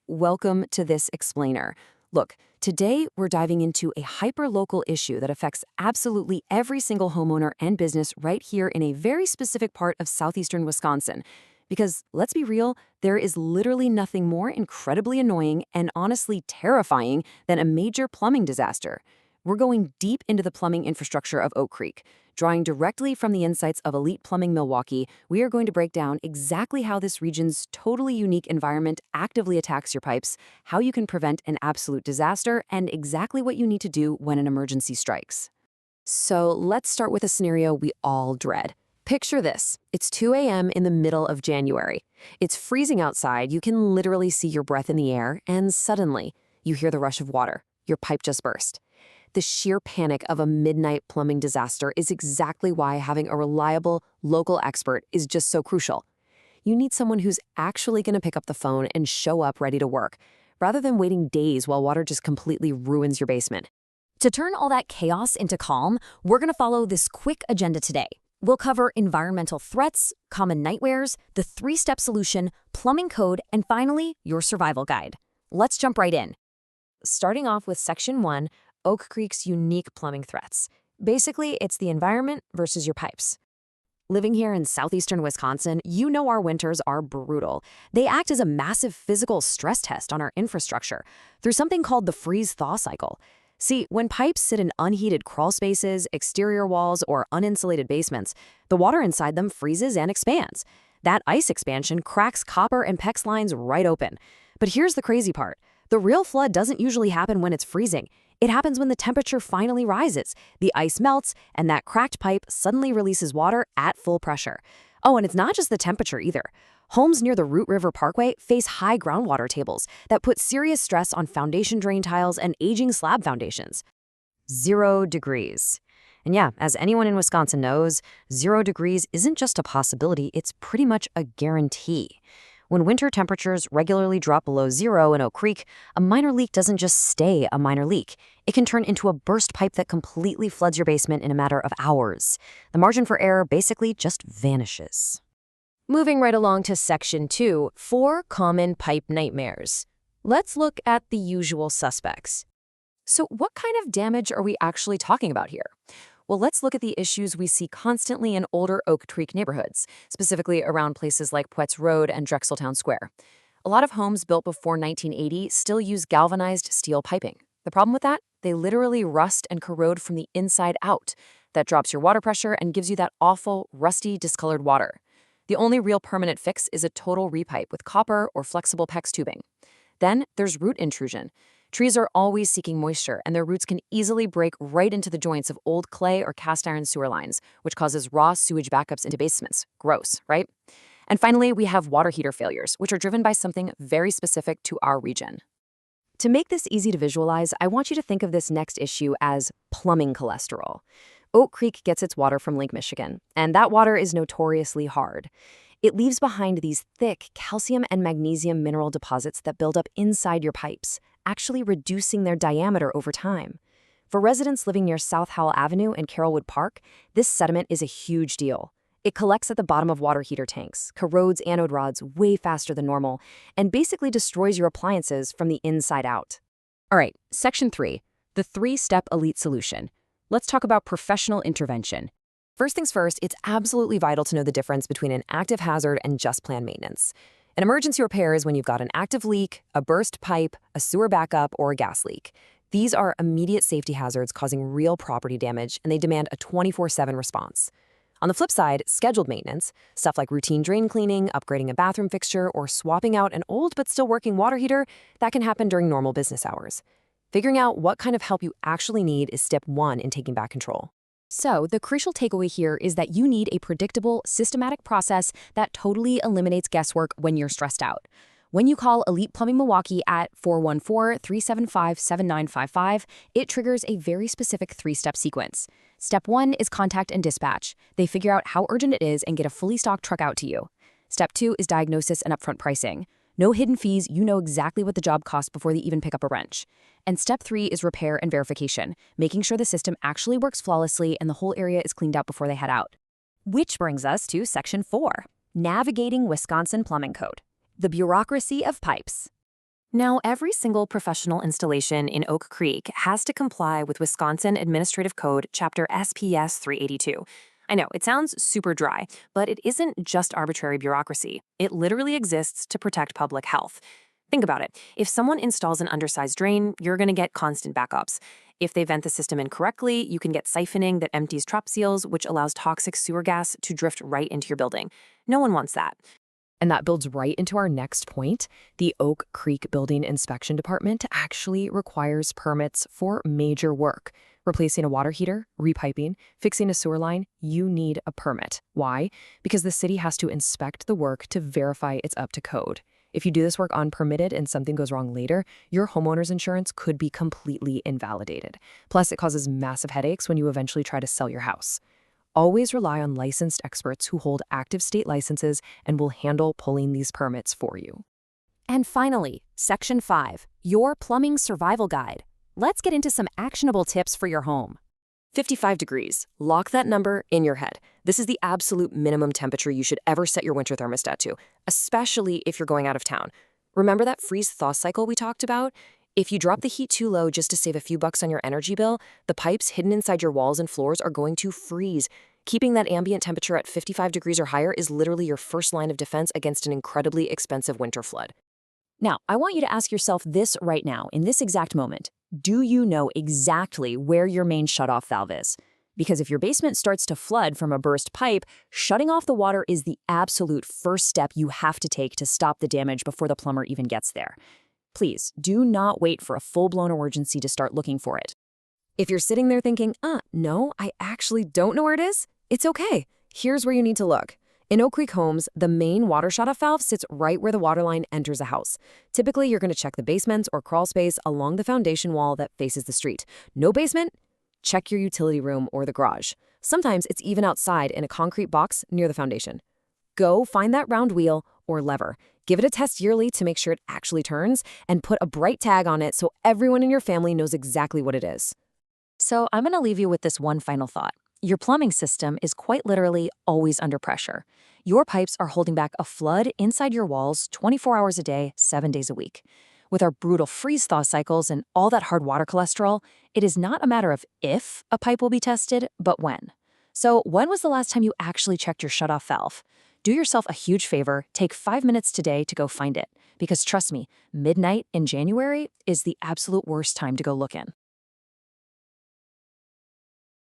Welcome to this explainer. Look, today we're diving into a hyper-local issue that affects absolutely every single homeowner and business right here in a very specific part of southeastern Wisconsin. Because let's be real, there is literally nothing more incredibly annoying and honestly terrifying than a major plumbing disaster. We're going deep into the plumbing infrastructure of Oak Creek. Drawing directly from the insights of Elite Plumbing Milwaukee, we are going to break down exactly how this region's totally unique environment actively attacks your pipes, how you can prevent an absolute disaster, and exactly what you need to do when an emergency strikes. So let's start with a scenario we all dread. Picture this. It's 2 a.m. in the middle of January. It's freezing outside, you can literally see your breath in the air, and suddenly, you hear the rush of water. Your pipe just burst. The sheer panic of a midnight plumbing disaster is exactly why having a reliable, local expert is just so crucial. You need someone who's actually going to pick up the phone and show up ready to work, rather than waiting days while water just completely ruins your basement. To turn all that chaos into calm, we're going to follow this quick agenda today. We'll cover environmental threats, common nightmares, the three-step solution, plumbing code, and finally, your survival guide. Let's jump right in. Starting off with Section 1, Oak Creek's unique plumbing threats. Basically, it's the environment versus your pipes. Living here in southeastern Wisconsin, you know our winters are brutal. They act as a massive physical stress test on our infrastructure through something called the freeze-thaw cycle. See, when pipes sit in unheated crawl spaces, exterior walls, or uninsulated basements, the water inside them freezes and expands. That ice expansion cracks copper and PEX lines right open. But here's the crazy part. The real flood doesn't usually happen when it's freezing. It happens when the temperature finally rises, the ice melts, and that cracked pipe suddenly releases water at full pressure. Oh, and it's not just the temperature either. Homes near the Root River Parkway face high groundwater tables that put serious stress on foundation drain tiles and aging slab foundations. 0 degrees. And yeah, as anyone in Wisconsin knows, 0 degrees isn't just a possibility, it's pretty much a guarantee. When winter temperatures regularly drop below 0 in Oak Creek, a minor leak doesn't just stay a minor leak. It can turn into a burst pipe that completely floods your basement in a matter of hours. The margin for error basically just vanishes. Moving right along to Section 2, 4 common pipe nightmares. Let's look at the usual suspects. So what kind of damage are we actually talking about here? Well, let's look at the issues we see constantly in older Oak Creek neighborhoods, specifically around places like Poets Road and Drexeltown Square. A lot of homes built before 1980 still use galvanized steel piping. The problem with that? They literally rust and corrode from the inside out. That drops your water pressure and gives you that awful, rusty, discolored water. The only real permanent fix is a total repipe with copper or flexible PEX tubing. Then there's root intrusion. Trees are always seeking moisture, and their roots can easily break right into the joints of old clay or cast iron sewer lines, which causes raw sewage backups into basements. Gross, right? And finally, we have water heater failures, which are driven by something very specific to our region. To make this easy to visualize, I want you to think of this next issue as plumbing cholesterol. Oak Creek gets its water from Lake Michigan, and that water is notoriously hard. It leaves behind these thick calcium and magnesium mineral deposits that build up inside your pipes, actually reducing their diameter over time. For residents living near South Howell Avenue and Carrollwood Park, this sediment is a huge deal. It collects at the bottom of water heater tanks, corrodes anode rods way faster than normal, and basically destroys your appliances from the inside out. All right, Section 3, the three-step elite solution. Let's talk about professional intervention. First things first, it's absolutely vital to know the difference between an active hazard and just planned maintenance. An emergency repair is when you've got an active leak, a burst pipe, a sewer backup, or a gas leak. These are immediate safety hazards causing real property damage, and they demand a 24/7 response. On the flip side, scheduled maintenance, stuff like routine drain cleaning, upgrading a bathroom fixture, or swapping out an old but still working water heater, that can happen during normal business hours. Figuring out what kind of help you actually need is step 1 in taking back control. So, the crucial takeaway here is that you need a predictable, systematic process that totally eliminates guesswork when you're stressed out. When you call Elite Plumbing Milwaukee at 414-375-7955, it triggers a very specific 3-step sequence. Step 1 is contact and dispatch. They figure out how urgent it is and get a fully stocked truck out to you. Step 2 is diagnosis and upfront pricing. No hidden fees, you know exactly what the job costs before they even pick up a wrench. And step 3 is repair and verification, making sure the system actually works flawlessly and the whole area is cleaned out before they head out. Which brings us to Section 4, Navigating Wisconsin Plumbing Code, the bureaucracy of pipes. Now, every single professional installation in Oak Creek has to comply with Wisconsin Administrative Code Chapter SPS 382. I know, it sounds super dry, but it isn't just arbitrary bureaucracy. It literally exists to protect public health. Think about it. If someone installs an undersized drain, you're going to get constant backups. If they vent the system incorrectly, you can get siphoning that empties trap seals, which allows toxic sewer gas to drift right into your building. No one wants that. And that builds right into our next point. The Oak Creek Building Inspection Department actually requires permits for major work. Replacing a water heater, repiping, fixing a sewer line, you need a permit. Why? Because the city has to inspect the work to verify it's up to code. If you do this work unpermitted and something goes wrong later, your homeowner's insurance could be completely invalidated. Plus, it causes massive headaches when you eventually try to sell your house. Always rely on licensed experts who hold active state licenses and will handle pulling these permits for you. And finally, Section 5, Your Plumbing Survival Guide. Let's get into some actionable tips for your home. 55 degrees. Lock that number in your head. This is the absolute minimum temperature you should ever set your winter thermostat to, especially if you're going out of town. Remember that freeze-thaw cycle we talked about? If you drop the heat too low just to save a few bucks on your energy bill, the pipes hidden inside your walls and floors are going to freeze. Keeping that ambient temperature at 55 degrees or higher is literally your first line of defense against an incredibly expensive winter flood. Now, I want you to ask yourself this right now, in this exact moment. Do you know exactly where your main shutoff valve is? Because if your basement starts to flood from a burst pipe, shutting off the water is the absolute first step you have to take to stop the damage before the plumber even gets there. Please, do not wait for a full-blown emergency to start looking for it. If you're sitting there thinking, no, I actually don't know where it is, it's okay. Here's where you need to look. In Oak Creek homes, the main water shutoff valve sits right where the water line enters a house. Typically, you're going to check the basement or crawl space along the foundation wall that faces the street. No basement? Check your utility room or the garage. Sometimes it's even outside in a concrete box near the foundation. Go find that round wheel or lever. Give it a test yearly to make sure it actually turns, and put a bright tag on it so everyone in your family knows exactly what it is. So I'm going to leave you with this one final thought. Your plumbing system is quite literally always under pressure. Your pipes are holding back a flood inside your walls 24 hours a day, 7 days a week. With our brutal freeze-thaw cycles and all that hard water cholesterol, it is not a matter of if a pipe will be tested, but when. So when was the last time you actually checked your shutoff valve? Do yourself a huge favor, take 5 minutes today to go find it. Because trust me, midnight in January is the absolute worst time to go look in.